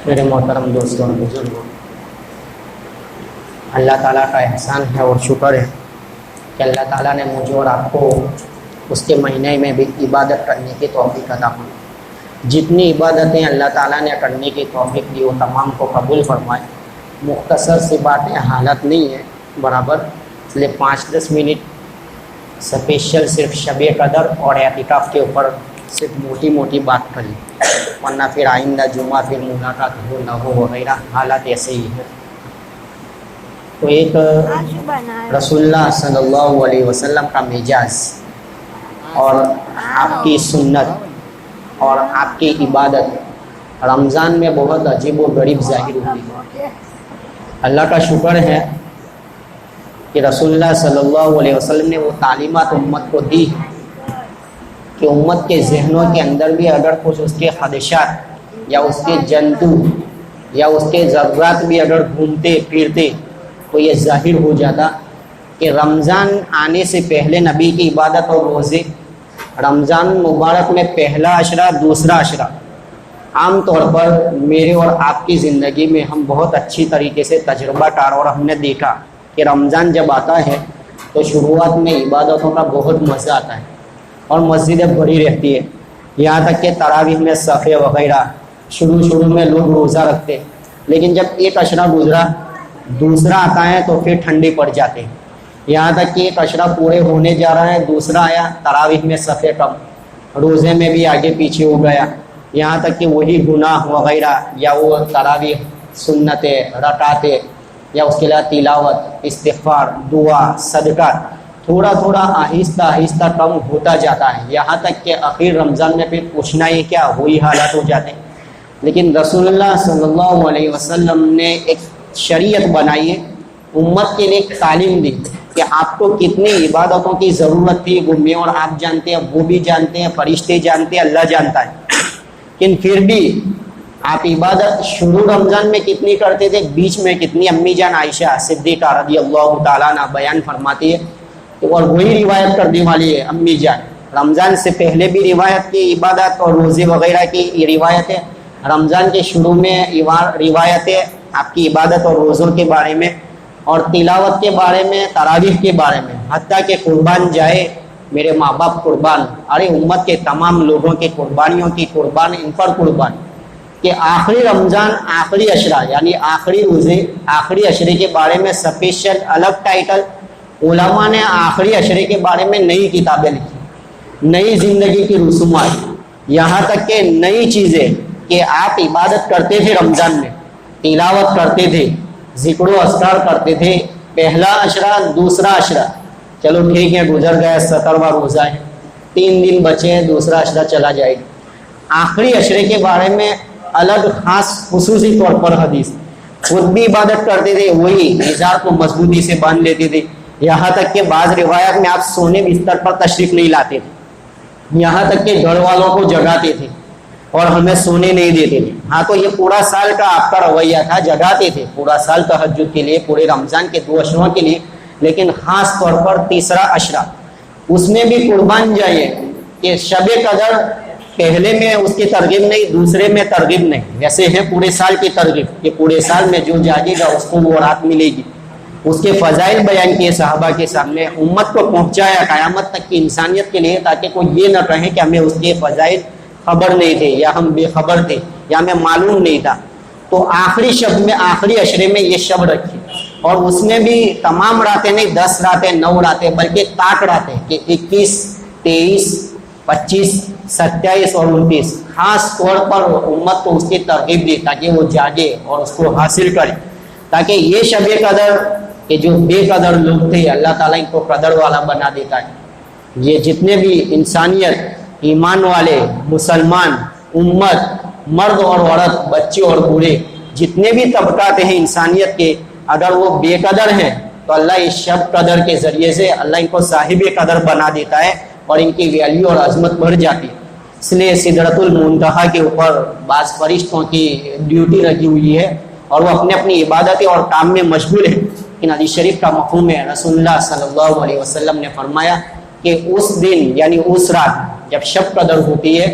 میرے محترم دوستوں اور بزرگوں، اللہ تعالیٰ کا احسان ہے اور شکر ہے کہ اللہ تعالیٰ نے مجھے اور آپ کو اس کے مہینے میں بھی عبادت کرنے کی توفیق عطا فرمائی۔ جتنی عبادتیں اللہ تعالیٰ نے کرنے کی توفیق دی وہ تمام کو قبول فرمائے۔ مختصر سی باتیں حالت نہیں ہے برابر، اس لیے 5-10 منٹ اسپیشل صرف شب قدر اور اعتکاف کے اوپر صرف موٹی موٹی بات کری، ورنہ پھر آئندہ جمعہ پھر ملاقات ہو نہ ہو وغیرہ حالات ایسے ہی ہے۔ تو ایک رسول اللہ صلی اللہ علیہ وسلم کا مزاج اور آپ کی سنت اور آپ کی عبادت رمضان میں بہت عجیب و غریب ظاہر ہوتی ہے۔ اللہ کا شکر ہے کہ رسول اللہ صلی اللہ علیہ وسلم نے وہ تعلیمات امت کو دی کہ امت کے ذہنوں کے اندر بھی اگر کچھ اس کے خدشات یا اس کے جنتو یا اس کے ذرات بھی اگر گھومتے پھرتے تو یہ ظاہر ہو جاتا کہ رمضان آنے سے پہلے نبی کی عبادت اور روزے، رمضان مبارک میں پہلا عشرہ دوسرا عشرہ، عام طور پر میرے اور آپ کی زندگی میں ہم بہت اچھی طریقے سے تجربہ کار اور ہم نے دیکھا کہ رمضان جب آتا ہے تو شروعات میں عبادتوں کا بہت مزہ آتا ہے اور مسجدیں بھری رہتی ہے، یہاں تک کہ تراویح میں صفے وغیرہ شروع میں لوگ روزہ رکھتے، لیکن جب ایک عشرہ گزرا دوسرا آتا ہے تو پھر ٹھنڈی پڑ جاتے ہیں، یہاں تک کہ ایک عشرہ پورے ہونے جا رہا ہے دوسرا آیا، تراویح میں صفے کم، روزے میں بھی آگے پیچھے ہو گیا، یہاں تک کہ وہی گناہ وغیرہ یا وہ تراویح سنتیں رکعتیں یا اس کے علاوہ تلاوت استغفار دعا صدقہ تھوڑا آہستہ کم ہوتا جاتا ہے، یہاں تک کہ آخر رمضان میں پھر پوچھنا ہی کیا وہی حالات ہو جاتے ہیں۔ لیکن رسول اللہ صلی اللہ علیہ وسلم نے ایک شریعت بنائی ہے، امت کے لیے ایک تعلیم دی کہ آپ کو کتنی عبادتوں کی ضرورت تھی، وہ میں اور آپ جانتے ہیں، وہ بھی جانتے ہیں، فرشتے جانتے ہیں، اللہ جانتا ہے، لیکن پھر بھی آپ عبادت شروع رمضان میں کتنی کرتے تھے، بیچ میں کتنی۔ امی جان عائشہ صدیقہ رضی اللہ تعالیٰ عنہ بیان فرماتی ہے اور وہی روایت کرنے والی ہے امی جان، رمضان سے پہلے بھی روایت کی عبادت اور روزے وغیرہ کی روایت ہے، رمضان کے شروع میں روایتیں آپ کی عبادت اور روزوں کے بارے میں اور تلاوت کے بارے میں، تراویح کے بارے میں، حتیٰ کہ قربان جائے میرے ماں باپ قربان، ارے امت کے تمام لوگوں کے قربانیوں کی قربان، ان پر قربان، کہ آخری رمضان آخری عشرہ یعنی آخری روزے آخری عشرے کے بارے میں سپیشل الگ ٹائٹل، علماء نے آخری عشرے کے بارے میں نئی کتابیں لکھی، نئی زندگی کی رسومات، یہاں تک کہ نئی چیزیں کہ آپ عبادت کرتے تھے رمضان میں، تلاوت کرتے تھے، ذکر و اذکار کرتے تھے، پہلا عشرہ دوسرا عشرہ، چلو ٹھیک ہے گزر گیا 17واں روزہ ہے، 3 دن بچے ہیں دوسرا عشرہ چلا جائے گا، آخری عشرے کے بارے میں الگ خاص خصوصی طور پر حدیث، خود بھی عبادت کرتے تھے، وہی ازار کو مضبوطی سے باندھ لیتے تھے، یہاں تک کہ بعض روایات میں آپ سونے بستر پر تشریف نہیں لاتے تھے، یہاں تک کہ گھر والوں کو جگاتے تھے اور ہمیں سونے نہیں دیتے تھے۔ ہاں تو یہ پورا سال کا آپ کا رویہ تھا، جگاتے تھے پورا سال تہجد کے لیے، پورے رمضان کے 2 عشروں کے لیے، لیکن خاص طور پر تیسرا عشرہ اس میں بھی قربان جائیے کہ شب قدر پہلے میں اس کی ترغیب نہیں، دوسرے میں ترغیب نہیں، ویسے ہے پورے سال کی ترغیب کہ پورے سال میں جو جاگے گا اس کو وہ رات ملے گی، اس کے فضائل بیان کیے صحابہ کے سامنے، امت کو پہنچایا قیامت تک کی انسانیت کے لیے، تاکہ کوئی یہ نہ کہے کہ ہمیں اس کے فضائل خبر نہیں تھے یا ہم بے خبر تھے یا ہمیں معلوم نہیں تھا۔ تو آخری شب میں آخری عشرے میں یہ شب رکھی اور اس میں بھی تمام راتیں نہیں، 10 راتیں 9 راتیں بلکہ طاق راتیں کہ 21 23 25 27 اور 29 خاص طور پر امت کو اس کی ترغیب دی تاکہ وہ جاگے اور اس کو حاصل کرے، تاکہ یہ شب قدر کہ جو بے قدر لوگ تھے اللہ تعالیٰ ان کو قدر والا بنا دیتا ہے۔ یہ جتنے بھی انسانیت ایمان والے مسلمان امت مرد اور عورت بچے اور بوڑھے جتنے بھی طبقات ہیں انسانیت کے، اگر وہ بے قدر ہیں تو اللہ اس شب قدر کے ذریعے سے اللہ ان کو صاحب قدر بنا دیتا ہے اور ان کی ویلیو اور عظمت بڑھ جاتی ہے۔ اس لیے سدرۃ المنتہا کے اوپر بعض فرشتوں کی ڈیوٹی رکھی ہوئی ہے اور وہ اپنے اپنی عبادتیں اور کام میں مشغول ہیں، لیکن حدیث شریف کا مفہوم ہے، رسول اللہ صلی اللہ علیہ وسلم نے فرمایا کہ اس دن یعنی اس رات جب شب قدر ہوتی ہے،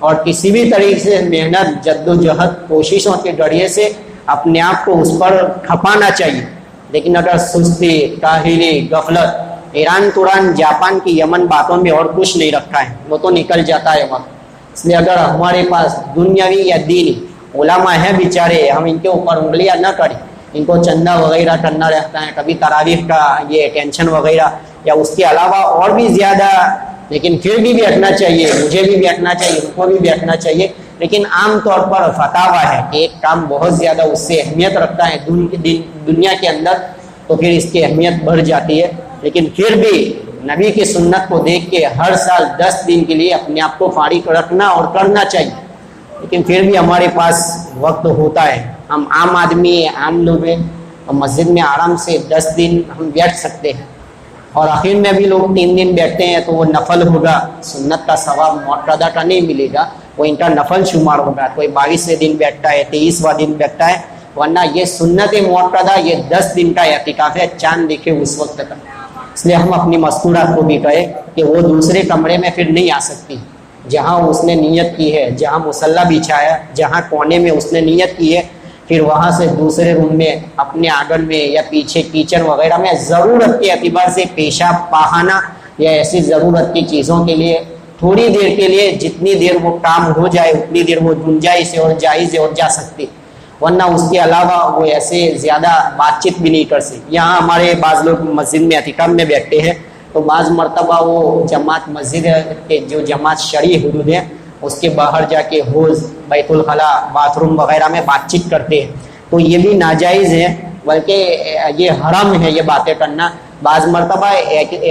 اور کسی بھی طریقے سے محنت جدوجہد کوششوں کے ذریعے سے اپنے آپ کو اس پر کھپانا چاہیے. لیکن اگر سستی کاہلی غفلت ایران توران جاپان کی یمن باتوں میں اور کچھ نہیں رکھا ہے, وہ تو نکل جاتا ہے وقت. اس لیے اگر ہمارے پاس دنیاوی یا دینی علماء ہیں بیچارے, ہم ان کے اوپر انگلیاں نہ کریں. ان کو چندہ وغیرہ کرنا رہتا ہے, کبھی تراویح کا یہ ٹینشن وغیرہ یا اس کے علاوہ اور بھی زیادہ, لیکن پھر بھی بیٹھنا چاہیے, مجھے بھی بیٹھنا چاہیے, ان کو بھی بیٹھنا چاہیے. لیکن عام طور پر فتاویٰ ہے کہ ایک کام بہت زیادہ اس سے اہمیت رکھتا ہے دنیا کے اندر, تو پھر اس کی اہمیت بڑھ جاتی ہے. لیکن پھر بھی نبی کی سنت کو دیکھ کے ہر سال 10 دن کے لیے اپنے آپ کو فارغ رکھنا اور کرنا چاہیے. لیکن پھر بھی ہمارے پاس وقت ہوتا ہے, ہم عام آدمی ہیں, عام لوگ ہیں, اور مسجد میں آرام سے 10 دن ہم بیٹھ سکتے ہیں. اور آخر میں بھی لوگ 3 دن بیٹھتے ہیں تو وہ نفل ہوگا, سنت کا ثواب معتادہ کا نہیں ملے گا, وہ ان کا نفل شمار ہوگا. کوئی 22ویں دن بیٹھتا ہے, 23واں دن بیٹھتا ہے, ورنہ یہ سنت معتادہ یہ 10 دن کا اعتکاف ہے, چاند دیکھے اس وقت تک. اس لیے ہم اپنی مذکورات کو بھی کہے کہ وہ دوسرے کمرے میں پھر نہیں آ سکتی. جہاں اس نے نیت کی ہے, جہاں مصلی بچھایا, جہاں کونے میں اس نے نیت کی ہے, پھر وہاں سے دوسرے روم میں اپنے آنگن میں یا پیچھے کچن وغیرہ میں ضرورت کے اعتبار سے پیشاب پاخانہ یا ایسی ضرورت کی چیزوں کے لیے تھوڑی دیر کے لیے, جتنی دیر وہ کام ہو جائے اتنی دیر وہ گنجائش سے اور جائز ہے اور جا سکتی. ورنہ اس کے علاوہ وہ ایسے زیادہ بات چیت بھی نہیں کر سکتی. یہاں ہمارے بعض لوگ مسجد میں اعتکاف میں بیٹھتے ہیں تو بعض مرتبہ وہ جماعت مسجد کے جو جماعت شرعی حدود ہیں اس کے باہر جا کے حوض, بیت الخلاء, باتھ روم وغیرہ میں بات چیت کرتے ہیں, تو یہ بھی ناجائز ہے, بلکہ یہ حرام ہے یہ باتیں کرنا. بعض مرتبہ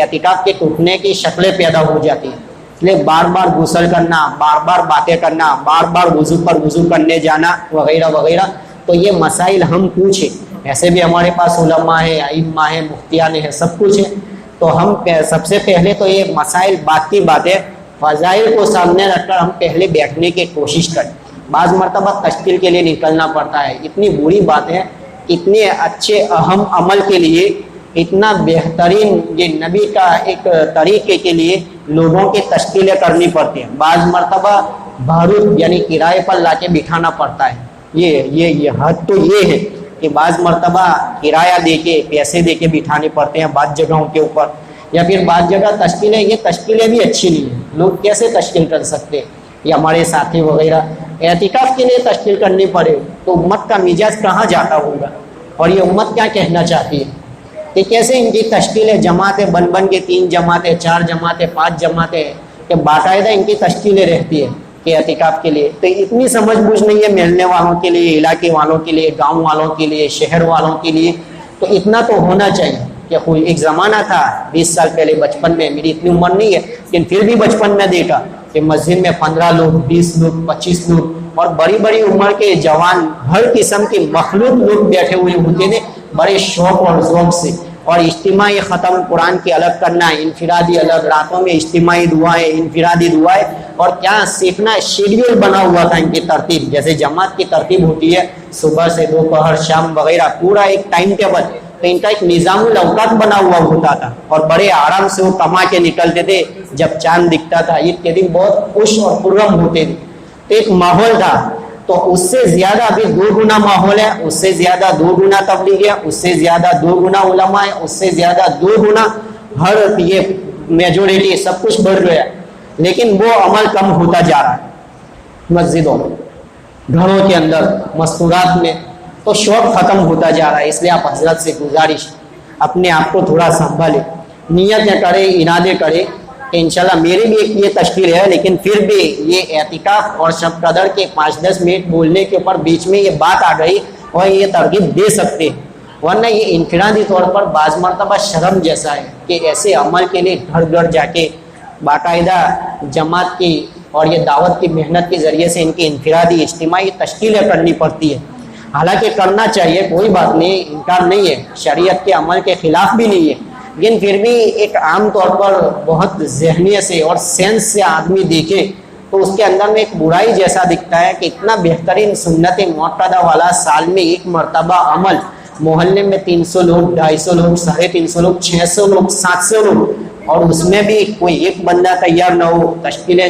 اعتکاف کے ٹوٹنے کی شکلیں پیدا ہو جاتی ہیں. اس لیے بار بار غسل کرنا, بار بار باتیں کرنا, بار بار وضو پر وضو کرنے جانا وغیرہ وغیرہ, تو یہ مسائل ہم پوچھیں. ایسے بھی ہمارے پاس علماء ہیں, ائمہ ہیں, مفتیان ہیں, سب کچھ ہے. تو ہم سب سے پہلے تو یہ مسائل بات کی باتیں فضائل کو سامنے رکھ کر ہم پہلے بیٹھنے کی کوشش کریں. بعض مرتبہ تشکیل کے لیے نکلنا پڑتا ہے. اتنی بری بات ہے, اتنے اچھے اہم عمل کے لیے, اتنا بہترین یہ نبی کا ایک طریقے کے لیے لوگوں کی تشکیلیں کرنی پڑتی ہیں. بعض مرتبہ بھاروت یعنی کرائے پر لا کے بٹھانا پڑتا ہے. یہ حد تو یہ ہے کہ بعض مرتبہ کرایہ دے کے, پیسے دے کے بٹھانے پڑتے ہیں بعض جگہوں کے اوپر, یا پھر بعض جگہ تشکیلیں, یہ تشکیلیں بھی اچھی نہیں ہیں. لوگ کیسے تشکیل کر سکتے, یا ہمارے ساتھی وغیرہ اعتکاف کے لیے تشکیل کرنی پڑے تو امت کا مزاج کہاں جاتا ہوگا, اور یہ امت کیا کہنا چاہتی ہے کہ کیسے ان کی تشکیلیں جماعتیں بن کے 3 جماعتیں, 4 جماعتیں, 5 جماعتیں, کہ باقاعدہ ان کی تشکیلیں رہتی ہے کہ اعتکاف کے لیے. تو اتنی سمجھ بوجھ نہیں ہے محلے والوں کے لیے, علاقے والوں کے لیے, گاؤں والوں کے لیے, شہر والوں کے لیے. تو اتنا تو ہونا چاہیے کہ کوئی ایک زمانہ تھا 20 سال پہلے بچپن میں, میری اتنی عمر نہیں ہے لیکن پھر بھی بچپن میں دیکھا کہ مسجد میں 15 لوگ, 20 لوگ, 25 لوگ اور بڑی بڑی عمر کے جوان, ہر قسم کے مخلوق لوگ بیٹھے ہوئے ہوتے تھے بڑے شوق اور ذوق سے. اور اجتماعی ختم قرآن کی الگ کرنا, انفرادی الگ, راتوں میں اجتماعی دعائیں, انفرادی دعائیں, اور کیا سیکھنا, شیڈیول بنا ہوا تھا ان کی ترتیب. جیسے جماعت کی ترتیب ہوتی ہے صبح سے دوپہر شام وغیرہ, پورا ایک ٹائم ٹیبل, تو ان کا ایک نظام الاوقات بنا ہوا ہوتا تھا. اور بڑے آرام سے وہ کما کے نکلتے تھے. جب چاند دکھتا تھا عید کے دن بہت خوش اور خرم ہوتے تھے. تو ایک ماحول تھا. تو اس سے زیادہ ابھی 2 گنا ماحول ہے, اس سے زیادہ 2 گنا تبلیغ ہے, اس سے زیادہ 2 گنا علماء ہے, اس سے زیادہ 2 گنا ہر یہ میجورٹی سب کچھ بڑھ گیا. لیکن وہ عمل کم ہوتا جا رہا ہے مسجدوں میں, گھروں کے اندر, مستورات میں. تو شوق ختم ہوتا جا رہا ہے. اس لیے آپ حضرت سے گزارش, اپنے آپ کو تھوڑا سنبھالے, نیتیں کرے, ارادے کرے کہ انشاءاللہ میری بھی ایک یہ تشکیل ہے. لیکن پھر بھی یہ اعتکاف اور شب قدر کے 5-10 منٹ بولنے کے اوپر بیچ میں یہ بات آ گئی اور یہ ترغیب دے سکتے ہیں. ورنہ یہ انفرادی طور پر بعض مرتبہ شرم جیسا ہے کہ ایسے عمل کے لیے گھر گھر جا کے باقاعدہ جماعت کی اور یہ دعوت کی محنت کے ذریعے سے ان کی انفرادی اجتماعی تشکیلیں کرنی پڑتی ہے. حالانکہ کرنا چاہیے, کوئی بات نہیں, انکار نہیں ہے, شریعت کے عمل کے خلاف بھی نہیں ہے. لیکن پھر بھی ایک عام طور پر بہت ذہنیت سے اور سینس سے آدمی دیکھے تو اس کے اندر میں ایک برائی جیسا دکھتا ہے کہ اتنا بہترین سنت معتادہ والا سال میں ایک مرتبہ عمل, محلے میں 300 لوگ, 250 لوگ, 350 لوگ, 600 لوگ, 700 لوگ, اور اس میں بھی کوئی ایک بندہ تیار نہ ہو, تشکیلیں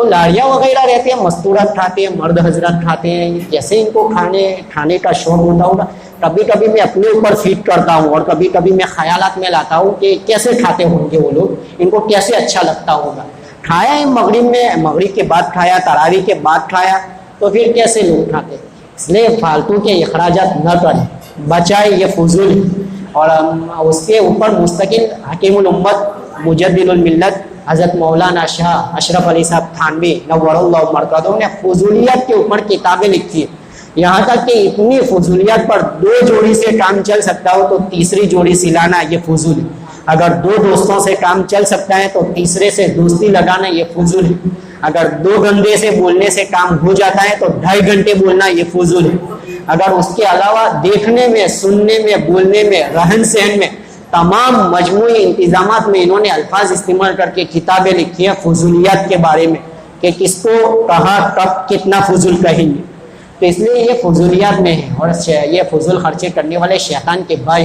تو لاڑیاں وغیرہ رہتے ہیں، مستورات کھاتے ہیں، مرد حضرات کھاتے ہیں، جیسے ان کو کھانے کا شوق ہوتا ہوگا. کبھی کبھی میں اپنے اوپر فیڈ کرتا ہوں اور کبھی کبھی میں خیالات میں لاتا ہوں کہ کیسے کھاتے ہوں گے وہ لوگ، ان کو کیسے اچھا لگتا ہوگا. کھایا ہے مغرب کے بعد کھایا، تراویح کے بعد کھایا، تو پھر کیسے لوگ کھاتے. اس لیے فالتو کے اخراجات نہ کریں، بچائے، یہ فضول ہے. اور اس کے اوپر مستقل حکیم الامت مجدد الملت حضرت مولانا شاہ اشرف علی صاحب تھانوی نور اللہ مرکزوں نے فضولیات کے اوپر کتابیں لکھی ہیں. یہاں تک کہ اتنی فضولیات پر 2 جوڑی سے کام چل سکتا ہو تو تیسری جوڑی سلانا یہ فضول ہے. اگر 2 دوستوں سے کام چل سکتا ہے تو تیسرے سے دوستی لگانا یہ فضول ہے. اگر 2 گھنٹے سے بولنے سے کام ہو جاتا ہے تو 2.5 گھنٹے بولنا یہ فضول ہے. اگر اس کے علاوہ دیکھنے میں، سننے میں، بولنے میں، رہن سہن میں، تمام مجموعی انتظامات میں انہوں نے الفاظ استعمال کر کے کتابیں لکھی ہیں فضولیات کے بارے میں کہ کس کو کہاں کب کتنا فضول کہیں گے. تو اس لیے یہ فضولیات میں ہے اور یہ فضول خرچے کرنے والے شیطان کے بھائی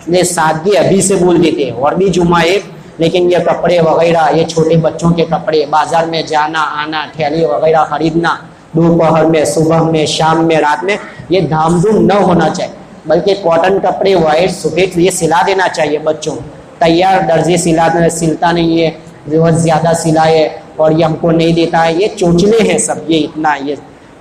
نے سادگی ابھی سے بول دیتے. اور بھی جمعہ ایک، لیکن یہ کپڑے وغیرہ، یہ چھوٹے بچوں کے کپڑے، بازار میں جانا آنا، ٹھیلی وغیرہ خریدنا، دوپہر میں، صبح میں، شام میں، رات میں، یہ دھام دھوم نہ ہونا چاہیے. بلکہ کاٹن کپڑے وائٹ سفید یہ سلا دینا چاہیے بچوں. تیار درزی سلتا نہیں ہے، بہت زیادہ سلائے اور یہ ہم کو نہیں دیتا ہے، یہ چوچلے ہیں سب. یہ اتنا یہ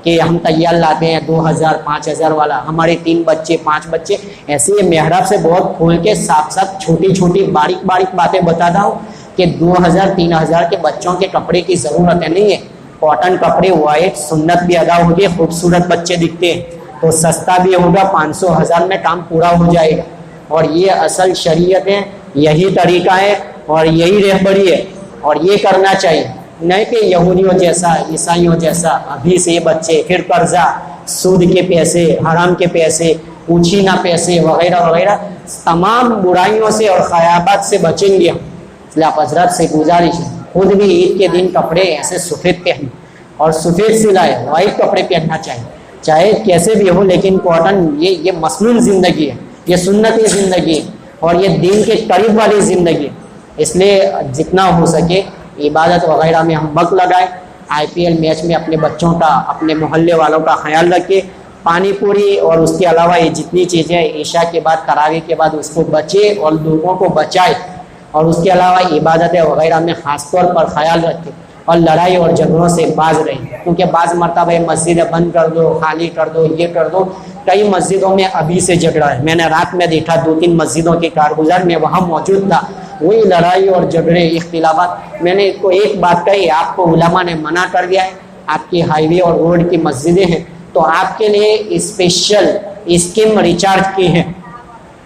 کہ ہم تیار لاتے ہیں 2000 5000 والا. ہمارے 3 بچے 5 بچے ایسے یہ محراب سے بہت کھول کے صاف چھوٹی چھوٹی باریک باریک باتیں بتاتا ہوں کہ 2000 3000 کے بچوں کے کپڑے کی ضرورت نہیں ہے. کاٹن کپڑے وائٹ، سنت بھی ادا ہوگی، خوبصورت بچے دکھتے ہیں تو سستا بھی ہوگا، 500 1000 میں کام پورا ہو جائے گا. اور یہ اصل شریعت ہے، یہی طریقہ ہے اور یہی رہبری ہے اور یہ کرنا چاہیے. نہیں کہ یہودیوں جیسا، عیسائیوں جیسا ابھی سے بچے، پھر قرضہ، سود کے پیسے، حرام کے پیسے، پوچھینا پیسے وغیرہ وغیرہ، تمام برائیوں سے اور خیابات سے بچیں گے. اس لیے آپ حضرات سے گزارش ہے خود بھی عید کے دن کپڑے ایسے سفید پہنے اور سفید سلائے، وائٹ کپڑے پہننا چاہیے، چاہے کیسے بھی ہو. لیکن کاٹن یہ مسنون زندگی ہے، یہ سنتی زندگی ہے اور یہ دین کے قریب والی زندگی ہے. اس لیے جتنا ہو سکے عبادت وغیرہ میں ہم وقت لگائیں. IPL میچ میں اپنے بچوں کا، اپنے محلے والوں کا خیال رکھے. پانی پوری اور اس کے علاوہ یہ جتنی چیزیں عشاء کے بعد، تراویح کے بعد، اس کو بچے اور لوگوں کو بچائے. اور اس کے علاوہ عبادتیں وغیرہ میں خاص طور پر خیال رکھے اور لڑائی اور جھگڑوں سے باز رہے. کیونکہ بعض مرتبہ مسجدیں بند کر دو، خالی کر دو، یہ کر دو. کئی مسجدوں میں ابھی سے جھگڑا ہے. میں نے رات میں دیکھا 2-3 مسجدوں کے کارگزار میں وہاں موجود تھا، وہی لڑائی اور جھگڑے، اختلافات. میں نے کو ایک بات کہی، آپ کو علماء نے منع کر دیا ہے، آپ کی ہائی وے اور روڈ کی مسجدیں ہیں تو آپ کے لیے اسپیشل اسکیم ریچارج کی ہے.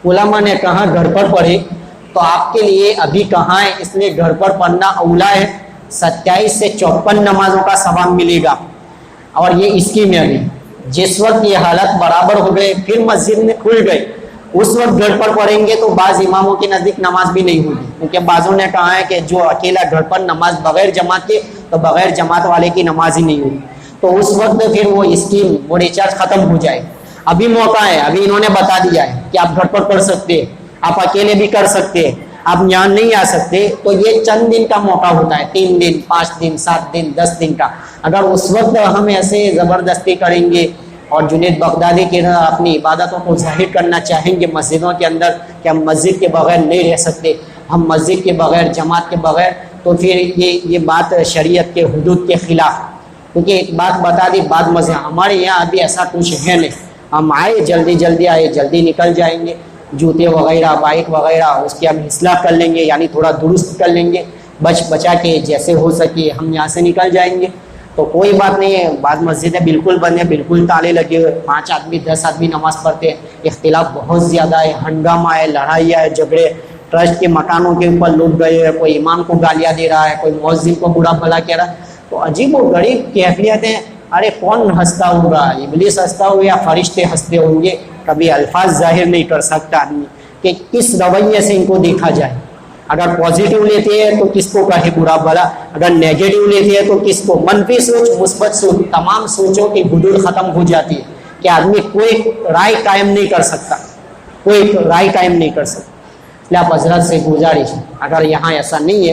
علماء نے کہا گھر پر پڑھے، تو آپ کے لیے ابھی کہاں ہے، اس لیے گھر پر پڑھنا اولا ہے. 27 سے 54 نمازوں کا ثواب ملے گا. اور یہ اسکیم ہے. ابھی جس وقت یہ حالت برابر ہو گئے، پھر مسجد میں کھل گئے، اس وقت گھر پر پڑھیں گے تو بعض اماموں کے نزدیک نماز بھی نہیں ہوگی. کیونکہ بعضوں نے کہا ہے کہ جو اکیلا گھر پر نماز بغیر جماعت کے، تو بغیر جماعت والے کی نماز ہی نہیں ہوگی. تو اس وقت پھر وہ اسکیم، وہ ریچارج ختم ہو جائے. ابھی موقع ہے، ابھی انہوں نے بتا دیا ہے کہ آپ گھر پر پڑھ سکتے ہیں، آپ اکیلے بھی کر سکتے ہیں، آپ یہاں نہیں آ سکتے. تو یہ چند دن کا موقع ہوتا ہے، 3 دن 5 دن 7 دن 10 دن کا. اگر اس وقت ہم ایسے زبردستی کریں گے اور جنید بغدادی کی اپنی عبادتوں کو ظاہر کرنا چاہیں گے مسجدوں کے اندر کہ ہم مسجد کے بغیر نہیں رہ سکتے، ہم مسجد کے بغیر، جماعت کے بغیر، تو پھر یہ بات شریعت کے حدود کے خلاف. کیونکہ ایک بات بتا دی، بات مزے، ہمارے یہاں ابھی ایسا کچھ ہے نہیں. ہم آئے جلدی آئے، جلدی نکل جائیں گے. جوتے وغیرہ، بائک وغیرہ، اس کی ہم اصلاح کر لیں گے، یعنی تھوڑا درست کر لیں گے، بچا کے جیسے ہو سکے ہم یہاں سے نکل جائیں گے. تو کوئی بات نہیں ہے. بعض مسجدیں بالکل بند ہیں، بالکل تالے لگے ہوئے، 5 آدمی 10 آدمی نماز پڑھتے ہیں. اختلاف بہت زیادہ ہے، ہنگامہ ہے، لڑائی ہے، جھگڑے. ٹرسٹ کے مکانوں کے اوپر لوٹ گئے ہیں، کوئی امام کو گالیاں دے رہا ہے، کوئی مؤذن کو برا بھلا کہہ رہا ہے. تو عجیب و غریب کیفیتیں. ارے کون ہنستا ہوگا؟ ابلیس ہنستا ہوگا یا فرشتے ہنستے ہوں گے؟ کبھی الفاظ ظاہر نہیں کر سکتا آدمی کہ کس رویے سے ان کو دیکھا جائے. اگر پازیٹیو لیتے ہیں تو کس کو کہے برا بھلا، اگر نیگیٹو لیتے ہیں تو کس کو. منفی سوچ، مثبت سوچ، تمام سوچوں کی حدود ختم ہو جاتی ہے کہ آدمی کوئی رائے قائم نہیں کر سکتا، کوئی رائے قائم نہیں کر سکتا. آپ حضرت سے گزارش ہے، اگر یہاں ایسا نہیں ہے